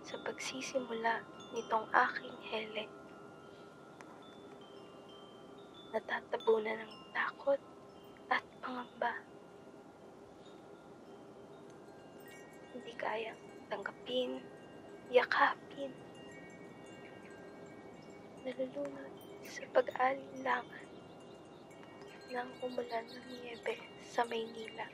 sa pagsisimula nitong aking Hele. Natatabunan ng takot at pangamba. Hindi kayang tanggapin, yakapin. Nalulunod sa pag-alinlangan ng umulan ng niyebe sa Maynila.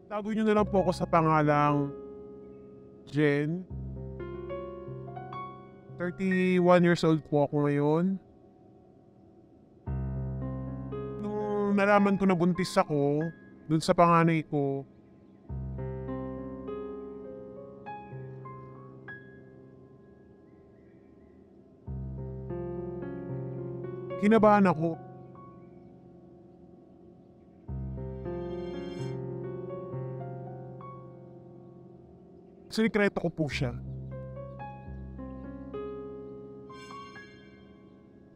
Tago niyo na lang po ako sa pangalang Jen. 31 years old po ako ngayon. Nung nalaman ko na buntis ako, dun sa panganay ko, kinabahan ako. Sinikreto ko po siya.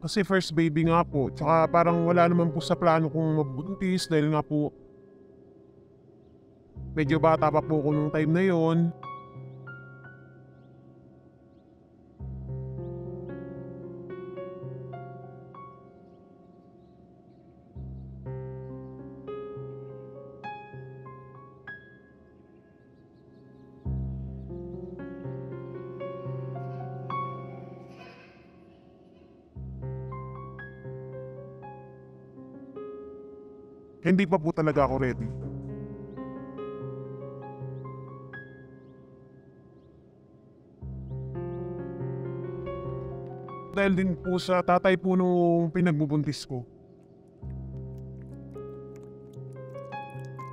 Kasi first baby nga po, tsaka parang wala naman po sa plano kong mabuntis dahil nga po medyo bata pa po ako nung time na yon. Hindi pa po talaga ako ready. Dahil din po sa tatay po nung pinagbubuntis ko.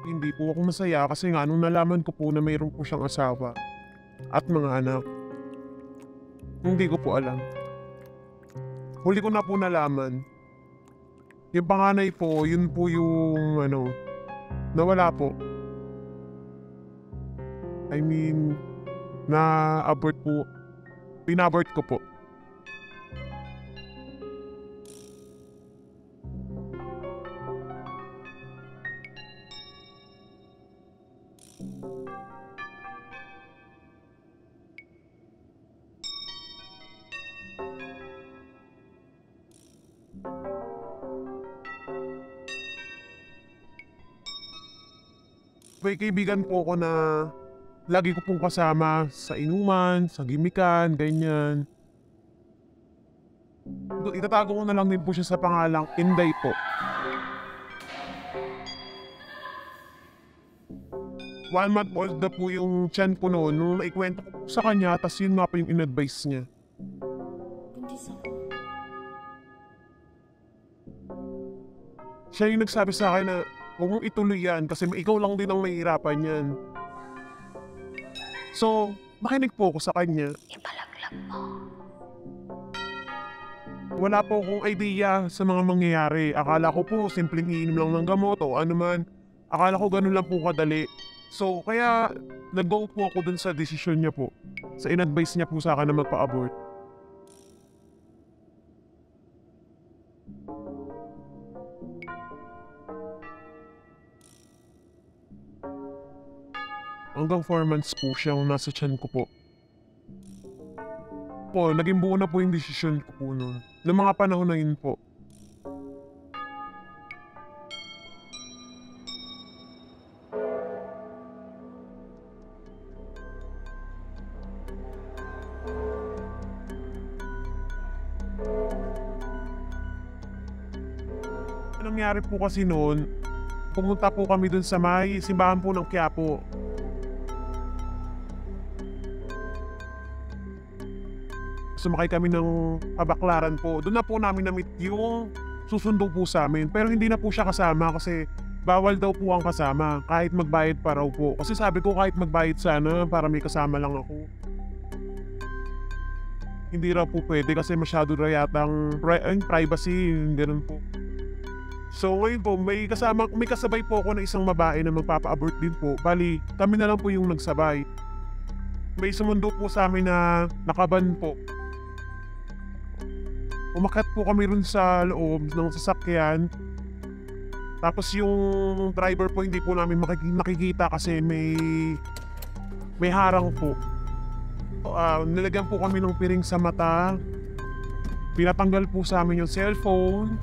Hindi po ako masaya kasi nga nung nalaman ko po na mayroon po siyang asawa at mga anak, hindi ko po alam. Huli ko na po nalaman. Yung panganay po, yun po yung nawala po. I mean, na-abort po. Pinabort ko po. May kaibigan po ako na lagi ko pong kasama sa inuman, sa gimikan, ganyan. Itatago ko na lang din po siya sa pangalang Inday po. 1 month old na po yung tiyan po noon nung naikwento ko po sa kanya, tas yun nga po yung in-advise niya. Buntis ako. Siya yung nagsabi sa akin na huwag mong ituloy yan kasi ikaw lang din ang mahihirapan yan. So, makinig po ako sa kanya. Ipalaglag mo. Wala po akong idea sa mga mangyayari. Akala ko po simpleng iinom lang ng gamot o ano man. Akala ko ganun lang po kadali. So, kaya nag-go po ako dun sa desisyon niya po. Sa in-advise niya po sa akin na magpa-abort. Hanggang 4 months po siyang nasa tiyan ko po. Naging buo na po yung desisyon ko po noon. Noong mga panahon na yun po. Ang nangyari po kasi noon, pumunta po kami dun sa may simbahan po ng Quiapo. Sumakay kami ng pabaklaran po. Doon na po namin na-meet yung susundo po sa amin. Pero hindi na po siya kasama kasi bawal daw po ang kasama kahit magbayad pa raw po. Kasi sabi ko kahit magbayad sana para may kasama lang ako. Hindi raw po pwede kasi masyado na yatang privacy, ganun po. So ngayon po, may kasabay po ako na isang babae na magpapa-abort din po. Bali, kami na lang po yung nagsabay. May sumundo po sa amin na nakaban po. Umakyat po kami rin sa loob ng sasakyan. Tapos yung driver po hindi po namin nakikita kasi may harang po. Nilagyan po kami ng piring sa mata. Pinatanggal po sa amin yung cellphone.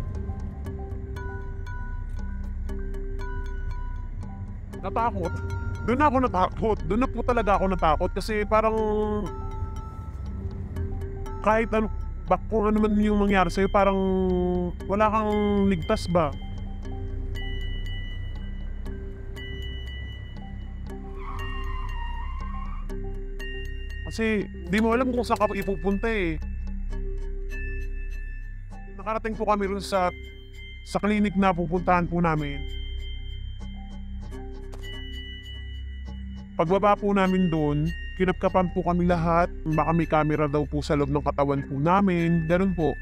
Natakot. Doon ako natakot. Doon na po talaga ako natakot kasi parang kahit ano, kung ano man yung mangyari sa'yo, parang wala kang ligtas ba? Kasi di mo alam kung saan ka ipupunta eh. Nakarating po kami rin sa clinic na pupuntahan po namin. Pagbaba po namin doon, kinapkapan po kami lahat. Baka may camera daw po sa loob ng katawan po namin. Ganun po.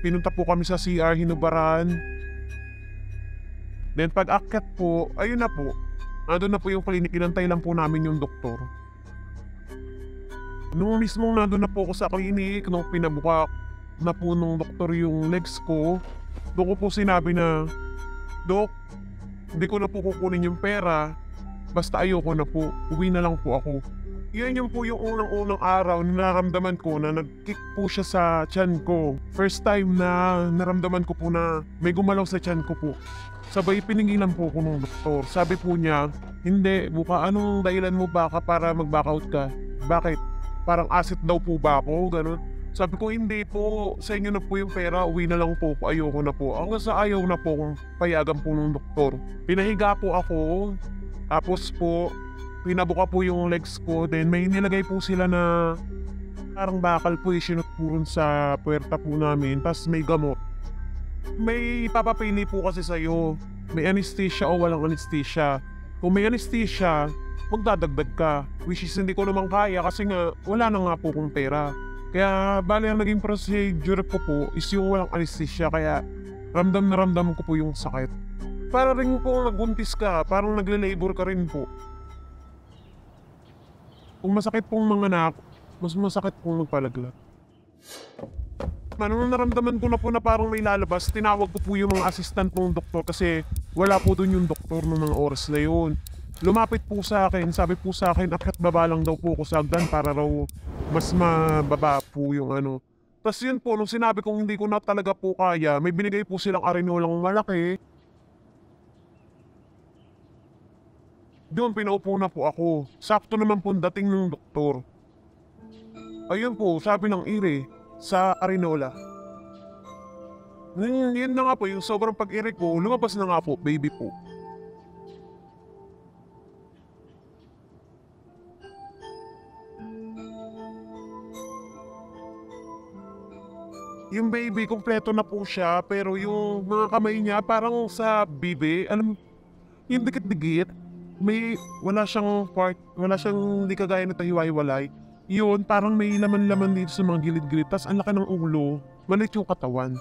Pinunta po kami sa CR, hinubaran. Then pag akyat po, ayun na po. Nandun na po yung clinic, inantay lang po namin yung doktor. Nung mismong nandun na po ako sa clinic, nung pinabuka na po nung doktor yung legs ko, doon ko po sinabi na, Dok, hindi ko na po kukunin yung pera. Basta ayoko na po, uwi na lang po ako. Yan yung po yung unang-unang araw na naramdaman ko na nag-kick po siya sa tiyan ko. First time na naramdaman ko po na may gumalaw sa tiyan ko po. Sabay piningilan po ko ng doktor. Sabi po niya, hindi, buka anong dahilan mo baka para mag-back out ka? Bakit? Parang asset daw po ba ako? Ganun. Sabi ko, hindi po, sa inyo na po yung pera, uwi na lang po, ayoko na po. Hanggang sa ayaw na po kung payagan po ng doktor. Pinahiga po ako, tapos po, pinabuka po yung legs ko, then may nilagay po sila na parang bakal po, isinot po rin sa puwerta po namin, tapos may gamot. May ipapapili po kasi sa'yo, may anesthesia o walang anesthesia. Kung may anesthesia, magdadagdag ka, which is hindi ko naman kaya kasi nga wala na nga po kong pera. Kaya bali ang naging procedure ko po is yung walang anesthesia, kaya ramdam na ramdam ko po yung sakit. Para rin po nagbuntis ka, parang nagle-labor ka rin po. Kung masakit pong manganak, mas masakit pong magpalaglag. Nung naramdaman ko na po na parang may lalabas, tinawag ko po yung mga assistant ng doktor kasi wala po dun yung doktor ng mga oras na yun. Lumapit po sa akin, sabi po sa akin, akyat baba lang daw po ako sa hagdan para raw mas mababa po yung ano. Tas yun po, nung sinabi kong hindi ko na talaga po kaya, may binigay po silang arinolang malaki. Doon, pinaupo na po ako. Sakto naman po dating ng doktor. Ayun po, sabi ng ire, sa arinola. Yun na nga po, yung sobrang pag-ire ko, lumabas na nga po, baby po. Yung baby, kompleto na po siya, pero yung mga kamay niya parang sa bibi, alam, yung dikit-dikit, wala siyang part, wala siyang hindi kagaya na tahiwa-hiwalay. Yun, parang may laman-laman dito sa mga gilid-gilid, tas ang laki ng ulo, maliit yung katawan.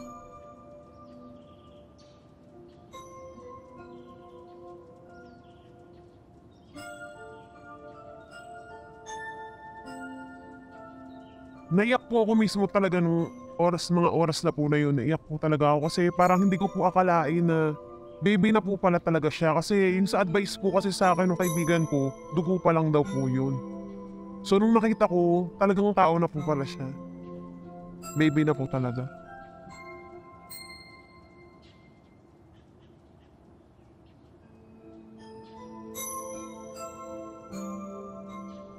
Naiyak po ako mismo talaga nung mga oras na po na yun. Naiyak po talaga ako kasi parang hindi ko po akalain na baby na po pala talaga siya. Kasi yun sa advice po kasi sa akin ng kaibigan ko, dugo pa lang daw po yun. So nung nakita ko, talagang tao na po pala siya. Baby na po talaga.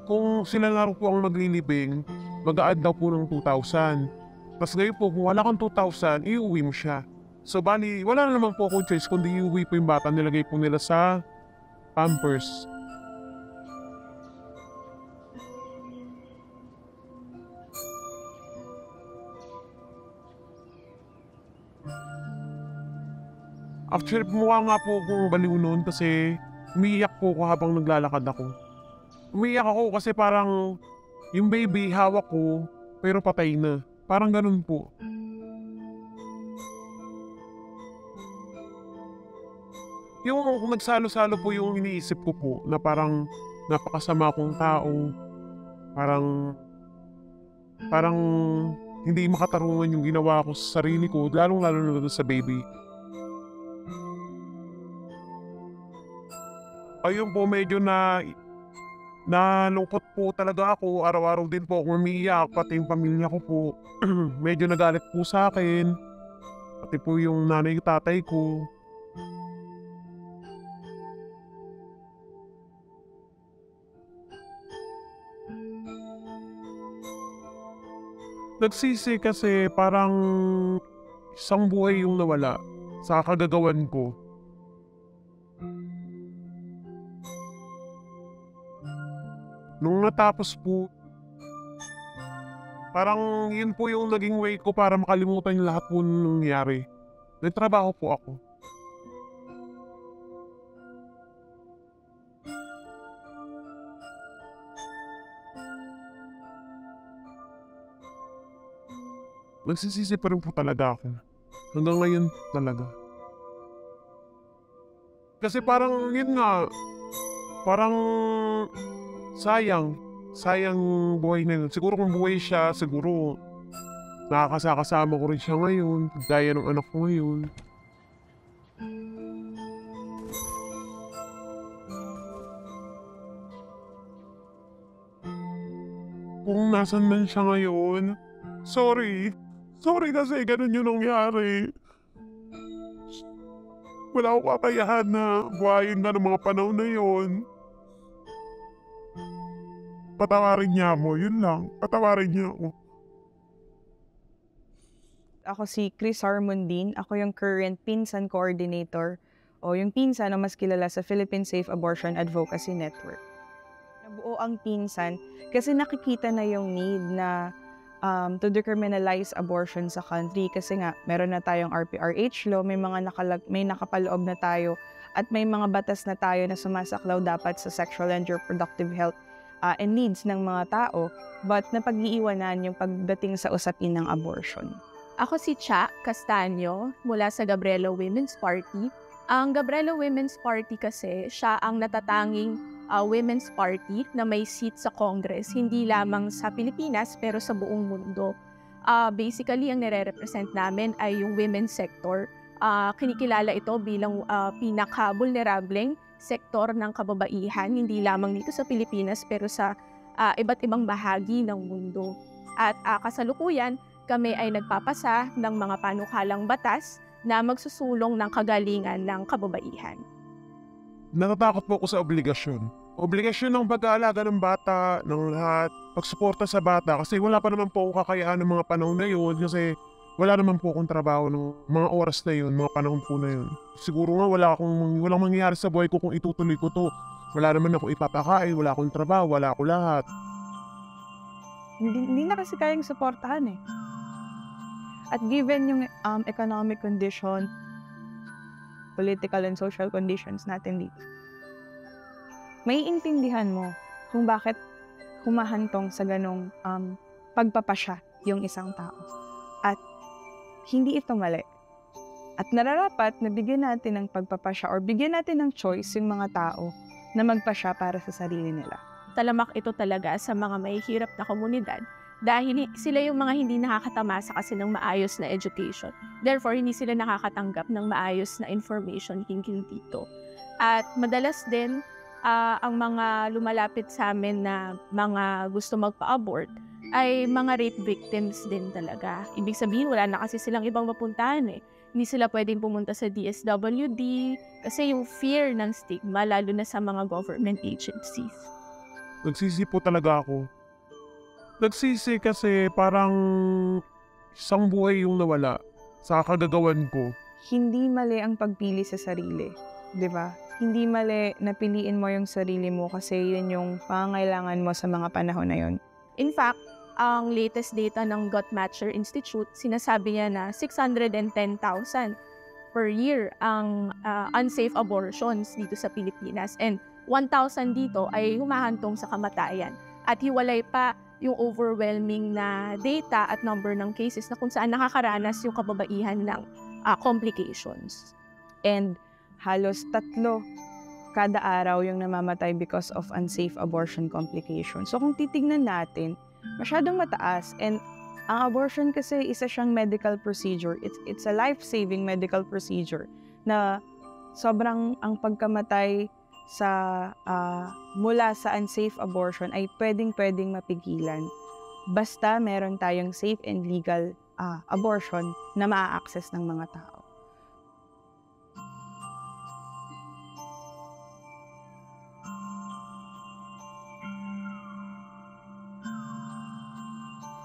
Kung sila na po ang maglilibing, mag-a-add daw po ng 2,000. Tapos ngayon po, kung wala kang 2,000, iuwi mo siya. So bali, wala na naman po akong choice kundi iuwi po yung bata, nilagay po nila sa Pampers. Actually, mukha nga po akong baliw noon kasi umiiyak po ako habang naglalakad ako. Umiiyak ako kasi parang yung baby hawak ko pero patay na. Parang ganun po. Yung nagsalo-salo po yung iniisip ko po na parang napakasama kong tao. Parang hindi makatarungan yung ginawa ko sa sarili ko, lalong-lalo na sa baby. Ayun po, medyo nalungkot po talaga ako. Araw-araw din po ako umiiyak, pati yung pamilya ko po. Medyo nagalit po sa akin. Pati po yung nanay tatay ko. Nagsisi kasi parang isang buhay yung nawala sa kagagawan ko. Nung natapos po, parang yun po yung naging way ko para makalimutan yung lahat po nung nangyari. Nagtrabaho po ako. Nagsisisi pa rin po talaga ako. Hanggang ngayon talaga. Kasi parang yun nga, parang sayang buhay na yun. Siguro kung buhay siya, siguro nakakasama ko rin siya ngayon, gaya ng anak ko ngayon. Kung nasan man siya ngayon, sorry kasi ganun yung nangyari. Wala akong kakayahan na buhayin na ng mga panahon na yun. Patawarin niya ako, yun lang. Patawarin niya ako. Ako si Chris Harmondin. Ako yung current Pinsan Coordinator o yung Pinsan na mas kilala sa Philippine Safe Abortion Advocacy Network. Nabuo ang Pinsan kasi nakikita na yung need na to decriminalize abortion sa country kasi nga meron na tayong RPRH law, may nakapaloob na tayo at may mga batas na tayo na sumasaklaw dapat sa sexual and reproductive health and needs ng mga tao, but napag-iiwanan yung pagdating sa usapin ng abortion. Ako si Cha Castaño mula sa Gabriela Women's Party. Ang Gabriela Women's Party kasi siya ang natatanging women's party na may seat sa Congress, hindi lamang sa Pilipinas pero sa buong mundo. Basically, ang nire-represent namin ay yung women's sector. Kinikilala ito bilang pinaka-vulnerableng sektor ng kababaihan, hindi lamang dito sa Pilipinas pero sa iba't ibang bahagi ng mundo. At kasalukuyan, kami ay nagpapasa ng mga panukalang batas na magsusulong ng kagalingan ng kababaihan. Natatakot po ako sa obligasyon. Obligasyon ng pag-aalaga ng bata, ng lahat, pagsuporta sa bata kasi wala pa naman po akong kakayaan ng mga panahon na yun kasi wala naman po akong trabaho ng mga oras na yun, mga panahon po na yun. Siguro nga walang mangyayari sa buhay ko kung itutuloy ko to. Wala naman ako ipapakain, wala akong trabaho, wala ako lahat. Hindi na kasi kayang suportahan eh. At given yung economic condition, political and social conditions natin dito, maiintindihan mo kung bakit humahantong sa ganong pagpapasya yung isang tao. At hindi ito mali. At nararapat na bigyan natin ng pagpapasya or bigyan natin ng choice yung mga tao na magpasya para sa sarili nila. Talamak ito talaga sa mga mahihirap na komunidad dahil sila yung mga hindi nakakatamasa kasi ng maayos na education. Therefore, hindi sila nakakatanggap ng maayos na information hinggil dito. At madalas din, ang mga lumalapit sa amin na mga gusto magpa-abort ay mga rape victims din talaga. Ibig sabihin, wala na kasi silang ibang mapuntahan eh. Hindi sila pwedeng pumunta sa DSWD kasi yung fear ng stigma, lalo na sa mga government agencies. Nagsisi po talaga ako. Nagsisi kasi parang isang buhay yung nawala sa kagagawan ko. Hindi mali ang pagpili sa sarili, di ba? Hindi mali na piliin mo yung sarili mo kasi yun yung pangangailangan mo sa mga panahon na yun. In fact, ang latest data ng Guttmacher Institute, sinasabi niya na 610,000 per year ang unsafe abortions dito sa Pilipinas. And 1,000 dito ay humahantong sa kamatayan. At hiwalay pa yung overwhelming na data at number ng cases na kung saan nakakaranas yung kababaihan ng complications. And halos 3 kada araw yung namamatay because of unsafe abortion complications. So kung titignan natin, masyadong mataas. And ang abortion kasi isa siyang medical procedure. It's a life-saving medical procedure na sobrang ang pagkamatay sa mula sa unsafe abortion ay pwedeng mapigilan. Basta meron tayong safe and legal abortion na maa-access ng mga tao.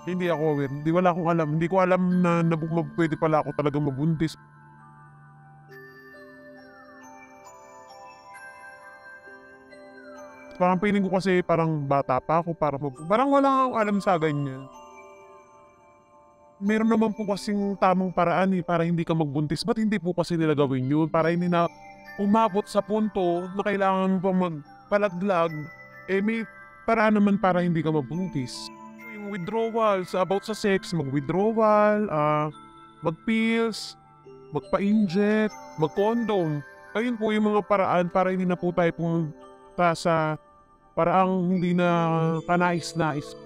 Hindi ako aware. Wala akong alam. Hindi ko alam na pwede pala ako talagang mabuntis. Parang feeling ko kasi parang bata pa ako. Parang wala akong alam sa ganyan. Meron naman po kasing tamang paraan para hindi ka magbuntis. Ba't hindi po kasi nila gawin yun? Para hindi na umabot sa punto na kailangan mo pa magpalaglag. May paraan naman para hindi ka magbuntis. Yung withdrawals, about sa sex, mag-withdrawal, mag-pills, magpa-inject, mag-condom. Ayun po yung mga paraan para hindi na po tayo pumunta sa paraang hindi na kanais-nais.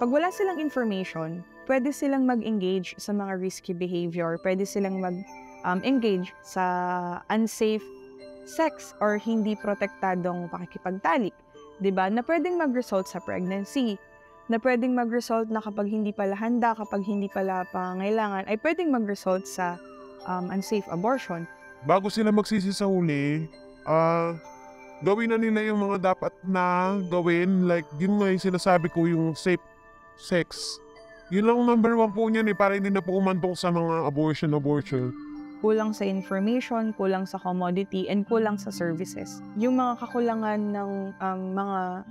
Pag wala silang information, pwede silang mag-engage sa mga risky behavior, pwede silang mag-engage sa unsafe sex or hindi protektadong pakikipagtalik. Diba? Na pwedeng mag-result sa pregnancy, na pwedeng mag-result na kapag hindi pala handa, kapag hindi pala pangangailangan, ay pwedeng mag-result sa unsafe abortion. Bago sila magsisi sa huli, gawin na nila yung mga dapat na gawin. Like, yun nga yung sinasabi ko, yung safe sex. Yun lang number 1 po niyan para hindi na po umantong sa mga abortion. Kulang sa information, kulang sa commodity, and kulang sa services. Yung mga kakulangan ng mga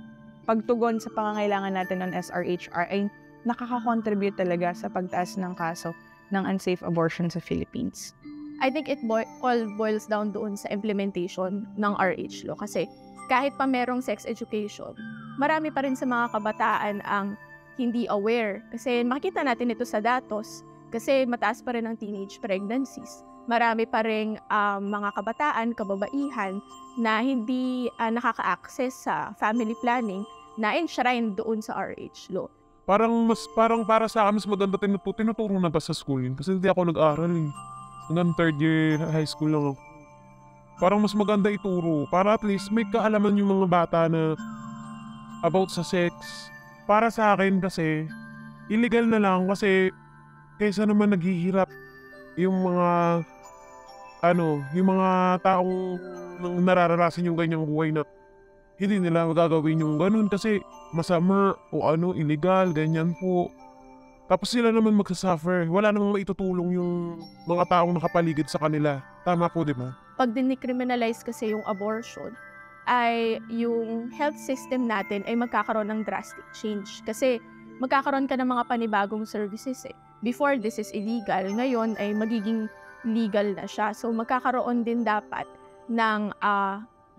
pagtugon sa pangangailangan natin ng SRHR ay nakaka-contribute talaga sa pagtaas ng kaso ng unsafe abortion sa Philippines. I think it all boils down doon sa implementation ng RH law. Kasi kahit pa merong sex education, marami pa rin sa mga kabataan ang hindi aware. Kasi makita natin ito sa datos. Kasi mataas pa rin ang teenage pregnancies. Marami pa rin mga kabataan, kababaihan na hindi nakaka-access sa family planning na enshrine doon sa RH law. Parang para sa akin, mas maganda tinuturo na ba sa school yun? Kasi hindi ako nag-aral eh. Hanggang 3rd year high school lang ako. Parang mas maganda ituro. Para at least may kaalaman yung mga bata na about sa sex. Para sa akin kasi, illegal na lang kasi Kaysa naman naghihirap yung mga yung mga taong nararanasan yung ganyang buhay na hindi nila magagawin yung ganun kasi masama o illegal, ganyan po. Tapos sila naman magsasuffer. Wala namang maitutulong yung mga taong nakapaligid sa kanila. Tama po, di ba? Pag dinicriminalize kasi yung abortion, ay yung health system natin ay magkakaroon ng drastic change. Kasi magkakaroon ka ng mga panibagong services eh. Before, this is illegal. Ngayon ay magiging legal na siya. So magkakaroon din dapat ng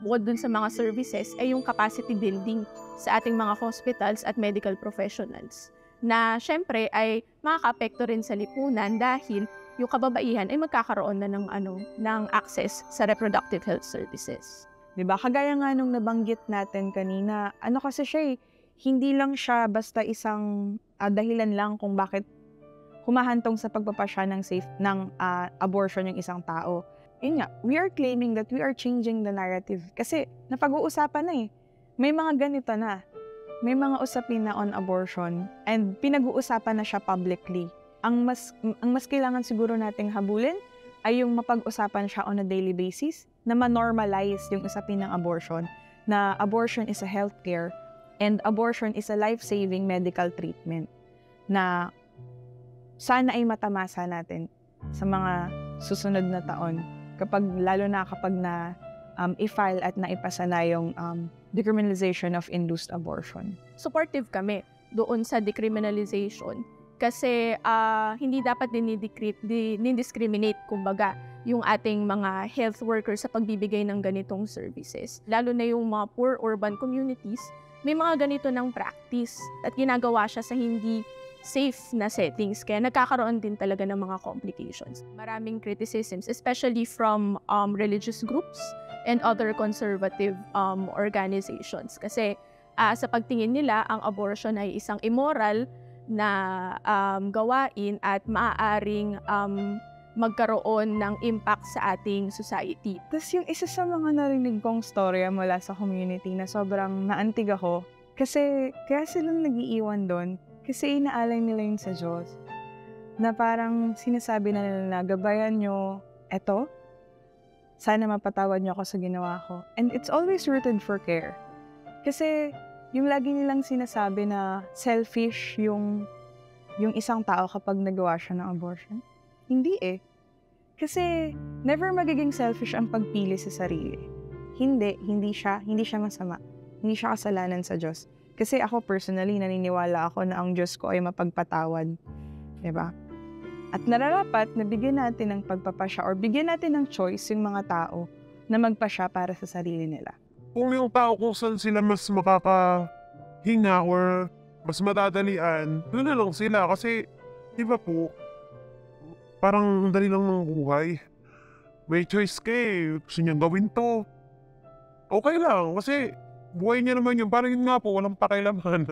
bukod dun sa mga services ay yung capacity building sa ating mga hospitals at medical professionals na syempre ay makaka-apekto rin sa lipunan dahil yung kababaihan ay magkakaroon na ng access sa reproductive health services. 'Di ba? Kagaya nga nung nabanggit natin kanina, kasi siya hindi lang siya basta isang dahilan lang kung bakit humahantong sa pagpapasya ng abortion yung isang tao. Yun nga, we are claiming that we are changing the narrative. Kasi napag-uusapan na may mga ganito na. May mga usapin na on abortion and pinag-uusapan na siya publicly. Ang mas kailangan siguro nating habulin ay yung mapag-usapan siya on a daily basis na ma-normalize yung usapin ng abortion, na abortion is a healthcare and abortion is a life-saving medical treatment na sana ay matamasa natin sa mga susunod na taon lalo na kapag i-file at naipasa na yung decriminalization of induced abortion. Supportive kami doon sa decriminalization kasi hindi dapat dinidiscriminate kumbaga yung ating mga health workers sa pagbibigay ng ganitong services. Lalo na yung mga poor urban communities, may mga ganito ng practice at ginagawa siya sa hindi safe na settings, kaya nagkakaroon din talaga ng mga complications. Maraming criticisms, especially from religious groups and other conservative organizations. Kasi sa pagtingin nila, ang abortion ay isang immoral na gawain at maaaring magkaroon ng impact sa ating society. Tapos yung isa sa mga narinig kong storya mula sa community na sobrang naantig ako, kasi kaya silang nag-iiwan doon, kasi inaalay nila yun sa Diyos. Na parang sinasabi na nila na gabayan nyo, eto, sana mapatawad nyo ako sa ginawa ko. And it's always rooted for care. Kasi yung lagi nilang sinasabi na selfish yung isang tao kapag nagawa siya ng abortion. Hindi Kasi never magiging selfish ang pagpili sa sarili. Hindi siya masama. Hindi siya kasalanan sa Diyos. Kasi ako personally, naniniwala ako na ang Diyos ko ay mapagpatawad. Diba? At nararapat na bigyan natin ng pagpapasya or bigyan natin ng choice yung mga tao na magpasya para sa sarili nila. Kung yung tao kung saan sila mas makakahinga or mas madadalian, doon na lang sila. Kasi, di ba po, parang dali lang ng buhay. May choice ka gusto niyang gawin to. Okay lang, kasi buhay niya naman yun. Parang yun nga po, walang pakialaman.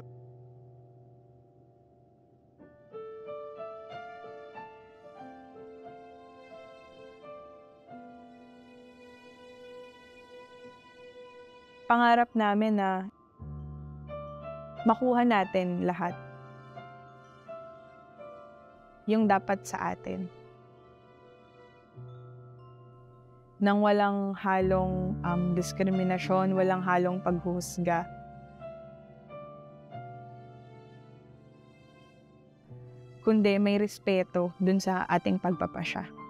Pangarap namin na makuha natin lahat yung dapat sa atin. Nang walang halong diskriminasyon, walang halong paghuhusga. Kundi may respeto dun sa ating pagpapasya.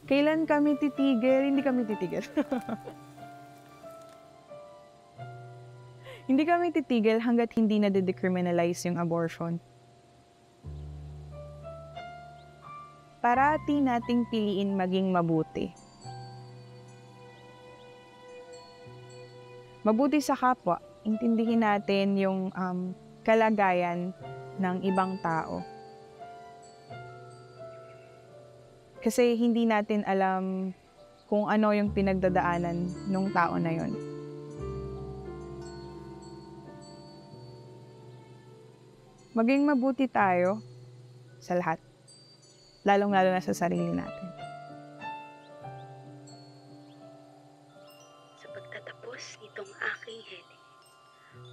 Kailan kami titigil? Hindi kami titigil. Hindi kami titigil hanggat hindi na de-decriminalize yung abortion. Parati nating piliin maging mabuti. Mabuti sa kapwa. Intindihin natin yung kalagayan ng ibang tao. Kasi hindi natin alam kung ano yung pinagdadaanan ng tao na yon. maging mabuti tayo sa lahat. Lalong-lalo na sa sarili natin. Sa pagtatapos nitong aking heli,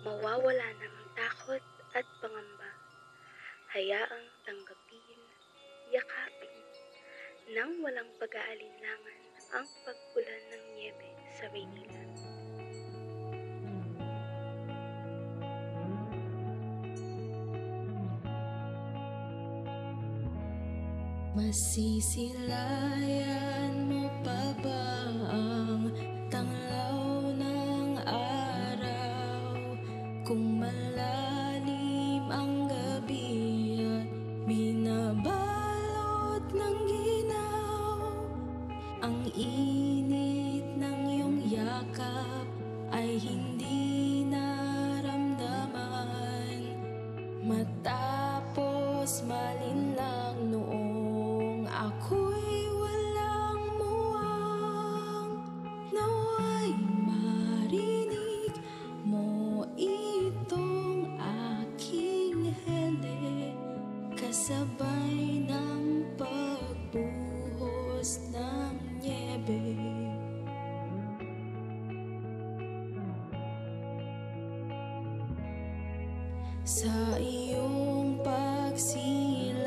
mawawala ng takot at pangamba. Hayaang tanggapin, yakapin, nang walang pag-aalinlangan ang pag-ulan ng niyebe sa Maynila. Masisilayan mo pa ba ang tanglaw ng araw? Kung malalim ang gabi at binabalot ng ginaw, ang init ng iyong yakap ay hindi naramdaman. Matapos malinlang noong ako'y walang muwang, nawa'y marinig mo itong aking hele, kasabay ng pagbuhos ng niyebe. Sa iyong pagsilang